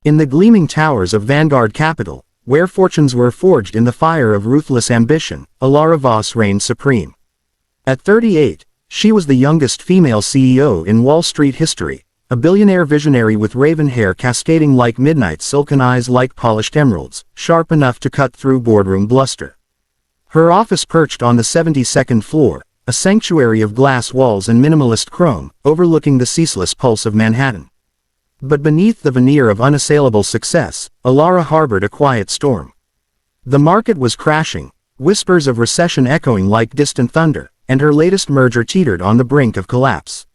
In the gleaming towers of Vanguard Capital, where fortunes were forged in the fire of ruthless ambition, Alara Voss reigned supreme. At 38, she was the youngest female CEO in Wall Street history, a billionaire visionary with raven hair cascading like midnight, silken eyes like polished emeralds, sharp enough to cut through boardroom bluster. Her office perched on the 72nd floor, a sanctuary of glass walls and minimalist chrome, overlooking the ceaseless pulse of Manhattan. But beneath the veneer of unassailable success, Alara harbored a quiet storm. The market was crashing, whispers of recession echoing like distant thunder, and her latest merger teetered on the brink of collapse.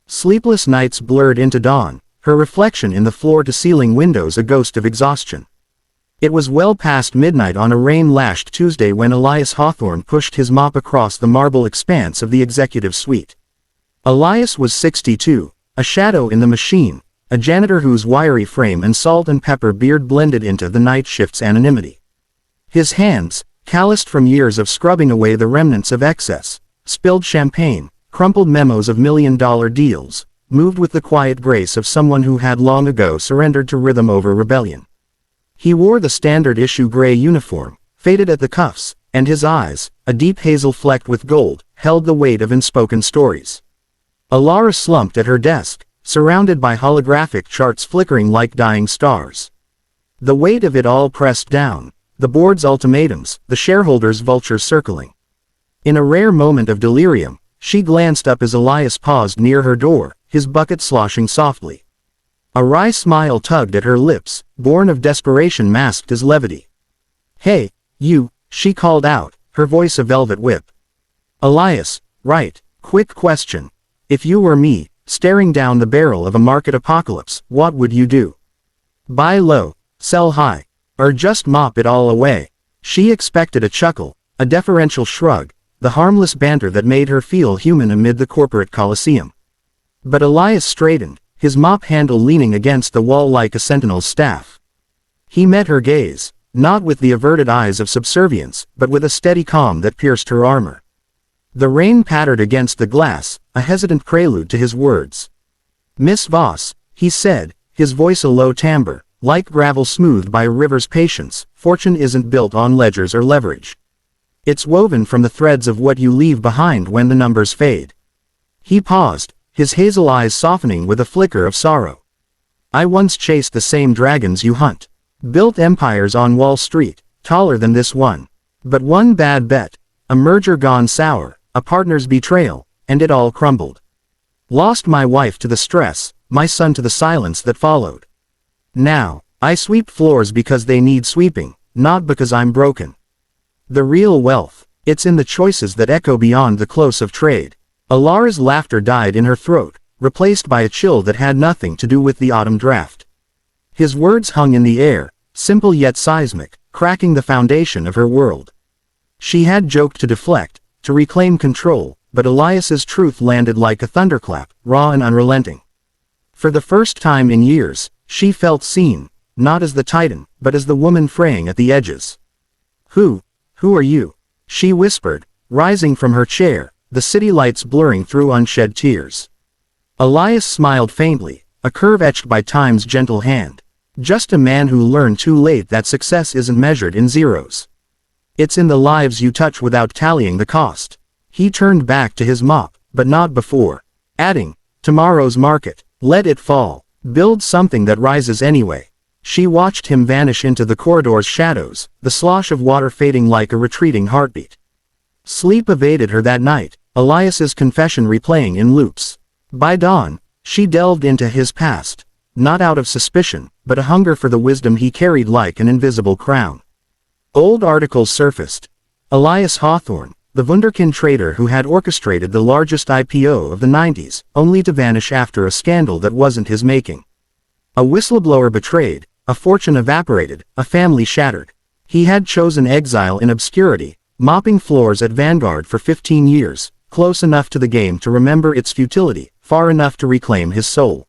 Sleepless nights blurred into dawn, her reflection in the floor-to-ceiling windows a ghost of exhaustion. It was well past midnight on a rain-lashed Tuesday when Elias Hawthorne pushed his mop across the marble expanse of the executive suite. Elias was 62, a shadow in the machine, a janitor whose wiry frame and salt and pepper beard blended into the night shift's anonymity. His hands, calloused from years of scrubbing away the remnants of excess, spilled champagne, crumpled memos of million-dollar deals, moved with the quiet grace of someone who had long ago surrendered to rhythm over rebellion. He wore the standard-issue gray uniform, faded at the cuffs, and his eyes, a deep hazel flecked with gold, held the weight of unspoken stories. Alara slumped at her desk, surrounded by holographic charts flickering like dying stars. The weight of it all pressed down, the board's ultimatums, the shareholders' vultures circling. In a rare moment of delirium, she glanced up as Elias paused near her door, his bucket sloshing softly. A wry smile tugged at her lips, born of desperation masked as levity. "Hey, you," she called out, her voice a velvet whip. "Elias, right, quick question. If you were me, staring down the barrel of a market apocalypse, what would you do? Buy low, sell high, or just mop it all away?" She expected a chuckle, a deferential shrug, the harmless banter that made her feel human amid the corporate coliseum. But Elias straightened, his mop handle leaning against the wall like a sentinel's staff. He met her gaze, not with the averted eyes of subservience, but with a steady calm that pierced her armor. The rain pattered against the glass, a hesitant prelude to his words. "Miss Voss," he said, his voice a low timbre, like gravel smoothed by a river's patience, "fortune isn't built on ledgers or leverage. It's woven from the threads of what you leave behind when the numbers fade." He paused, his hazel eyes softening with a flicker of sorrow. "I once chased the same dragons you hunt. Built empires on Wall Street, taller than this one. But one bad bet, a merger gone sour, a partner's betrayal, and it all crumbled. Lost my wife to the stress, my son to the silence that followed. Now, I sweep floors because they need sweeping, not because I'm broken. The real wealth, it's in the choices that echo beyond the close of trade." Alara's laughter died in her throat, replaced by a chill that had nothing to do with the autumn draft. His words hung in the air, simple yet seismic, cracking the foundation of her world. She had joked to deflect, to reclaim control, but Elias's truth landed like a thunderclap, raw and unrelenting. For the first time in years, she felt seen, not as the titan, but as the woman fraying at the edges. Who are you?" she whispered, rising from her chair, the city lights blurring through unshed tears. Elias smiled faintly, a curve etched by time's gentle hand. "Just a man who learned too late that success isn't measured in zeros. It's in the lives you touch without tallying the cost." He turned back to his mop, but not before, adding, "Tomorrow's market, let it fall. Build something that rises anyway." She watched him vanish into the corridor's shadows, the slosh of water fading like a retreating heartbeat. Sleep evaded her that night, Elias's confession replaying in loops. By dawn, she delved into his past, not out of suspicion, but a hunger for the wisdom he carried like an invisible crown. Old articles surfaced. Elias Hawthorne, the wunderkind trader who had orchestrated the largest IPO of the 90s, only to vanish after a scandal that wasn't his making. A whistleblower betrayed, a fortune evaporated, a family shattered. He had chosen exile in obscurity, mopping floors at Vanguard for 15 years, close enough to the game to remember its futility, far enough to reclaim his soul.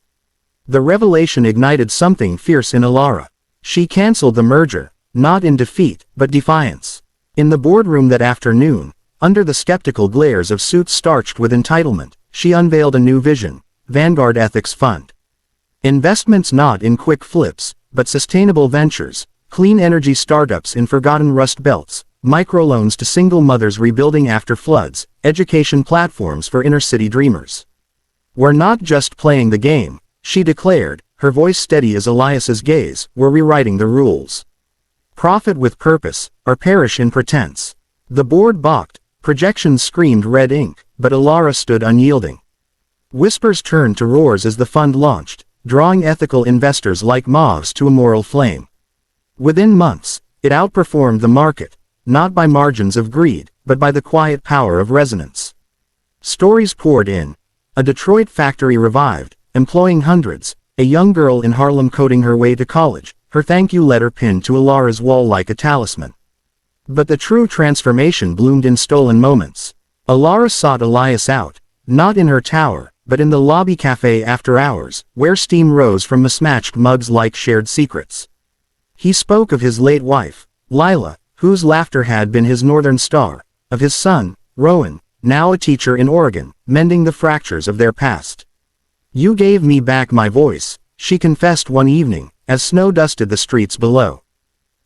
The revelation ignited something fierce in Alara. She canceled the merger, not in defeat, but defiance. In the boardroom that afternoon, under the skeptical glares of suits starched with entitlement, she unveiled a new vision: Vanguard Ethics Fund. Investments not in quick flips, but sustainable ventures, clean energy startups in forgotten rust belts, microloans to single mothers rebuilding after floods, education platforms for inner-city dreamers. "We're not just playing the game," she declared, her voice steady as Elias's gaze. "We're rewriting the rules. Profit with purpose, or perish in pretense." The board balked, projections screamed red ink, but Alara stood unyielding. Whispers turned to roars as the fund launched, drawing ethical investors like moths to a moral flame. Within months, it outperformed the market, not by margins of greed, but by the quiet power of resonance. Stories poured in. A Detroit factory revived, employing hundreds, a young girl in Harlem coding her way to college, her thank you letter pinned to Alara's wall like a talisman. But the true transformation bloomed in stolen moments. Alara sought Elias out, not in her tower, but in the lobby cafe after hours, where steam rose from mismatched mugs like shared secrets. He spoke of his late wife, Lila, whose laughter had been his northern star, of his son, Rowan, now a teacher in Oregon, mending the fractures of their past. "You gave me back my voice," she confessed one evening, as snow dusted the streets below.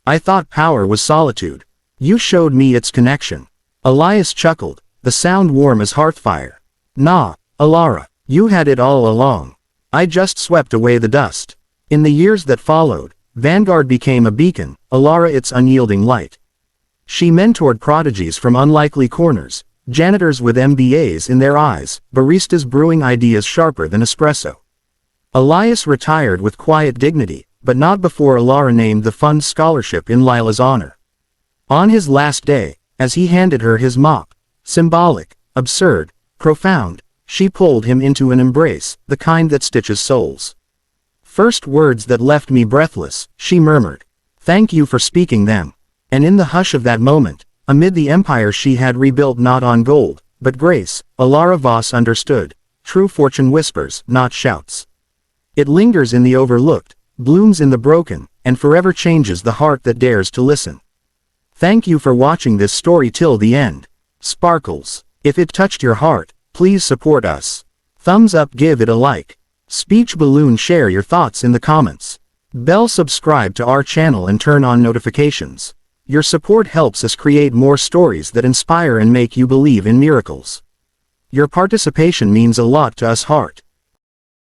"I thought power was solitude. You showed me its connection." Elias chuckled, the sound warm as hearthfire. "Nah, Alara, you had it all along. I just swept away the dust." In the years that followed, Vanguard became a beacon, Alara its unyielding light. She mentored prodigies from unlikely corners, janitors with MBAs in their eyes, baristas brewing ideas sharper than espresso. Elias retired with quiet dignity, but not before Alara named the fund's scholarship in Lila's honor. On his last day, as he handed her his mop, symbolic, absurd, profound, she pulled him into an embrace, the kind that stitches souls. "First words that left me breathless," she murmured. "Thank you for speaking them." And in the hush of that moment, amid the empire she had rebuilt not on gold, but grace, Alara Voss understood. True fortune whispers, not shouts. It lingers in the overlooked, blooms in the broken, and forever changes the heart that dares to listen. Thank you for watching this story till the end. Sparkles. If it touched your heart, please support us. Thumbs up, give it a like. Speech balloon, share your thoughts in the comments. Bell, subscribe to our channel and turn on notifications. Your support helps us create more stories that inspire and make you believe in miracles. Your participation means a lot to us. Heart.